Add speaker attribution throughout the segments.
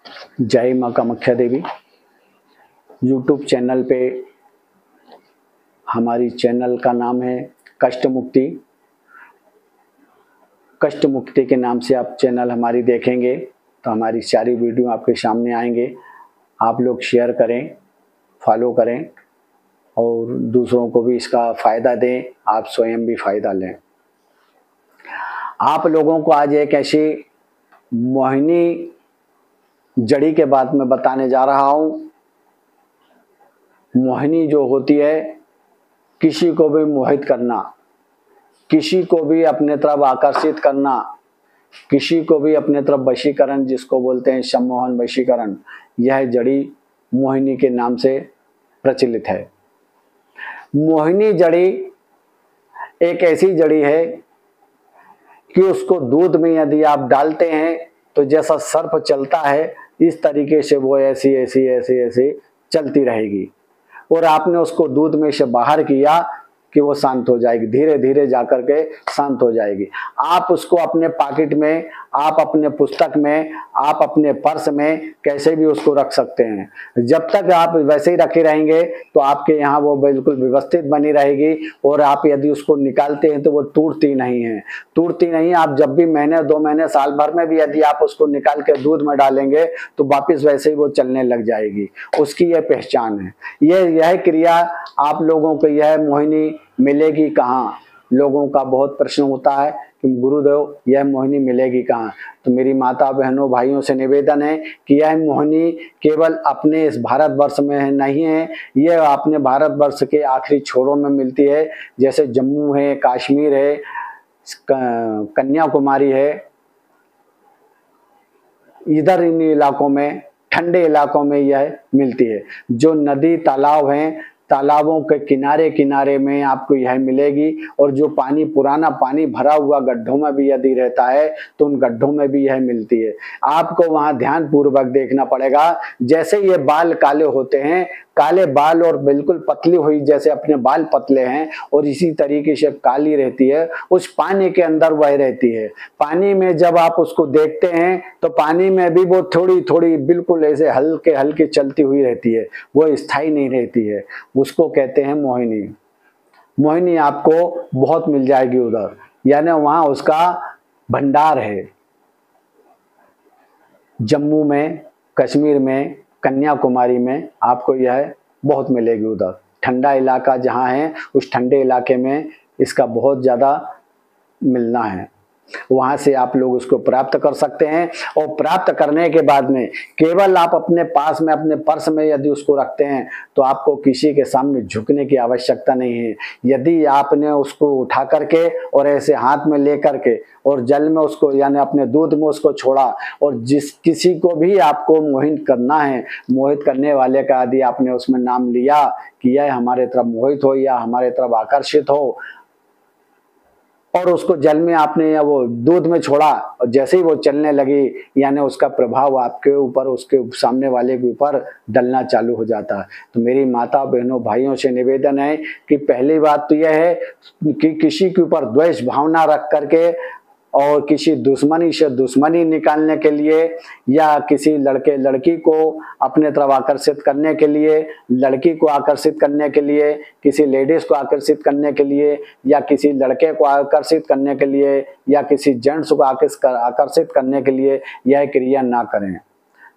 Speaker 1: जय माँ कामाख्या देवी। YouTube channel पे हमारी चैनल का नाम है कष्ट मुक्ति। कष्ट मुक्ति के नाम से आप चैनल हमारी देखेंगे तो हमारी सारी वीडियो आपके सामने आएंगे। आप लोग शेयर करें, फॉलो करें और दूसरों को भी इसका फ़ायदा दें, आप स्वयं भी फ़ायदा लें। आप लोगों को आज एक ऐसी मोहिनी जड़ी के बारे में बताने जा रहा हूँ। मोहिनी जो होती है, किसी को भी मोहित करना, किसी को भी अपने तरफ आकर्षित करना, किसी को भी अपने तरफ वशीकरण, जिसको बोलते हैं सम्मोहन वशीकरण, यह जड़ी मोहिनी के नाम से प्रचलित है। मोहिनी जड़ी एक ऐसी जड़ी है कि उसको दूध में यदि आप डालते हैं तो जैसा सर्प चलता है इस तरीके से वो ऐसी ऐसी ऐसी ऐसी चलती रहेगी और आपने उसको दूध में से बाहर किया कि वो शांत हो जाएगी, धीरे धीरे जाकर के शांत हो जाएगी। आप उसको अपने पॉकेट में, आप अपने पुस्तक में, आप अपने पर्स में कैसे भी उसको रख सकते हैं। जब तक आप वैसे ही रखे रहेंगे तो आपके यहाँ वो बिल्कुल व्यवस्थित बनी रहेगी और आप यदि उसको निकालते हैं तो वो टूटती नहीं है, टूटती नहीं। आप जब भी महीने 2 महीने साल भर में भी यदि आप उसको निकाल के दूध में डालेंगे तो वापस वैसे ही वो चलने लग जाएगी। उसकी यह पहचान है। यह क्रिया आप लोगों को, यह मोहिनी मिलेगी कहाँ? लोगों का बहुत प्रश्न होता है कि गुरुदेव यह मोहिनी मिलेगी कहाँ? तो मेरी माता बहनों भाइयों से निवेदन है कि यह मोहिनी केवल अपने इस भारतवर्ष में नहीं है, यह अपने भारतवर्ष के आखिरी छोरों में मिलती है। जैसे जम्मू है, कश्मीर है, कन्याकुमारी है, इधर इन इलाकों में, ठंडे इलाकों में यह मिलती है। जो नदी तालाब हैं, तालाबों के किनारे किनारे में आपको यह मिलेगी और जो पानी, पुराना पानी भरा हुआ गड्ढों में भी यदि रहता है तो उन गड्ढों में भी यह मिलती है। आपको वहां ध्यान पूर्वक देखना पड़ेगा। जैसे ये बाल काले होते हैं, काले बाल और बिल्कुल पतली हुई, जैसे अपने बाल पतले हैं और इसी तरीके से काली रहती है, उस पानी के अंदर वह रहती है। पानी में जब आप उसको देखते हैं तो पानी में भी वो थोड़ी थोड़ी बिल्कुल ऐसे हल्के हल्के चलती हुई रहती है, वो स्थायी नहीं रहती है। उसको कहते हैं मोहिनी। मोहिनी आपको बहुत मिल जाएगी उधर, यानी वहां उसका भंडार है। जम्मू में, कश्मीर में, कन्याकुमारी में आपको यह बहुत मिलेगी। उधर ठंडा इलाका जहां है, उस ठंडे इलाके में इसका बहुत ज़्यादा मिलना है। वहां से आप लोग उसको प्राप्त कर सकते हैं और प्राप्त करने के बाद में केवल आप अपने पास में, अपने पर्स में यदि उसको रखते हैं तो आपको किसी के सामने झुकने की आवश्यकता नहीं है। यदि आपने उसको उठा करके और ऐसे हाथ में ले करके और जल में उसको, यानी अपने दूध में उसको छोड़ा और जिस किसी को भी आपको मोहित करना है, मोहित करने वाले का यदि आपने उसमें नाम लिया कि यह हमारे तरफ मोहित हो या हमारे तरफ आकर्षित हो और उसको जल में आपने या वो दूध में छोड़ा और जैसे ही वो चलने लगी, यानी उसका प्रभाव आपके ऊपर, उसके सामने वाले के ऊपर डलना चालू हो जाता है। तो मेरी माता बहनों भाइयों से निवेदन है कि पहली बात तो यह है कि किसी के ऊपर द्वेष भावना रख करके और किसी दुश्मनी से दुश्मनी निकालने के लिए या किसी लड़के लड़की को अपने तरफ आकर्षित करने के लिए, लड़की को आकर्षित करने के लिए, किसी लेडीज को आकर्षित करने के लिए या किसी लड़के को आकर्षित करने के लिए या किसी जेंट्स को आकर्षित करने के लिए यह क्रिया ना करें।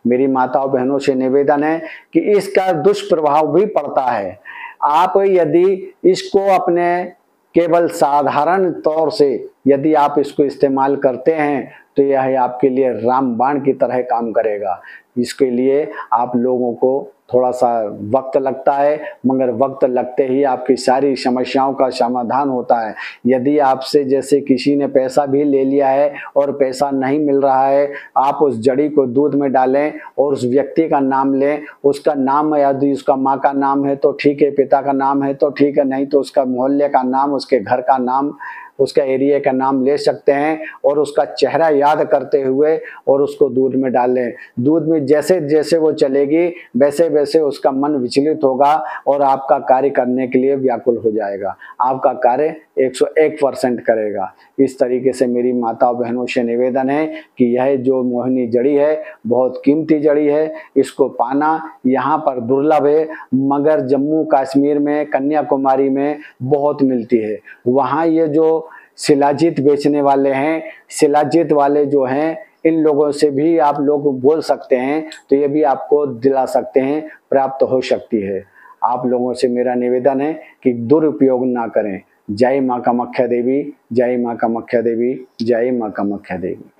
Speaker 1: मेरी माताओं बहनों से निवेदन है कि इसका दुष्प्रभाव भी पड़ता है। आप यदि इसको अपने केवल साधारण तौर से यदि आप इसको इस्तेमाल करते हैं तो यह आपके लिए रामबाण की तरह काम करेगा। इसके लिए आप लोगों को थोड़ा सा वक्त लगता है, मगर वक्त लगते ही आपकी सारी समस्याओं का समाधान होता है। यदि आपसे जैसे किसी ने पैसा भी ले लिया है और पैसा नहीं मिल रहा है, आप उस जड़ी को दूध में डालें और उस व्यक्ति का नाम लें। उसका नाम, यदि उसका माँ का नाम है तो ठीक है, पिता का नाम है तो ठीक है, नहीं तो उसका मोहल्ले का नाम, उसके घर का नाम, उसका एरिया का नाम ले सकते हैं और उसका चेहरा याद करते हुए और उसको दूध में डालें। दूध में जैसे जैसे वो चलेगी वैसे वैसे उसका मन विचलित होगा और आपका कार्य करने के लिए व्याकुल हो जाएगा। आपका कार्य 101% करेगा। इस तरीके से मेरी माताओं बहनों से निवेदन है कि यह जो मोहिनी जड़ी है बहुत कीमती जड़ी है, इसको पाना यहाँ पर दुर्लभ है, मगर जम्मू कश्मीर में कन्याकुमारी में बहुत मिलती है। वहाँ ये जो शिलाजीत बेचने वाले हैं, शिलाजीत वाले जो हैं, इन लोगों से भी आप लोग बोल सकते हैं तो ये भी आपको दिला सकते हैं, प्राप्त हो सकती है। आप लोगों से मेरा निवेदन है कि दुरुपयोग ना करें। जय मां कामाख्या देवी, जय मां कामाख्या देवी, जय मां कामाख्या देवी।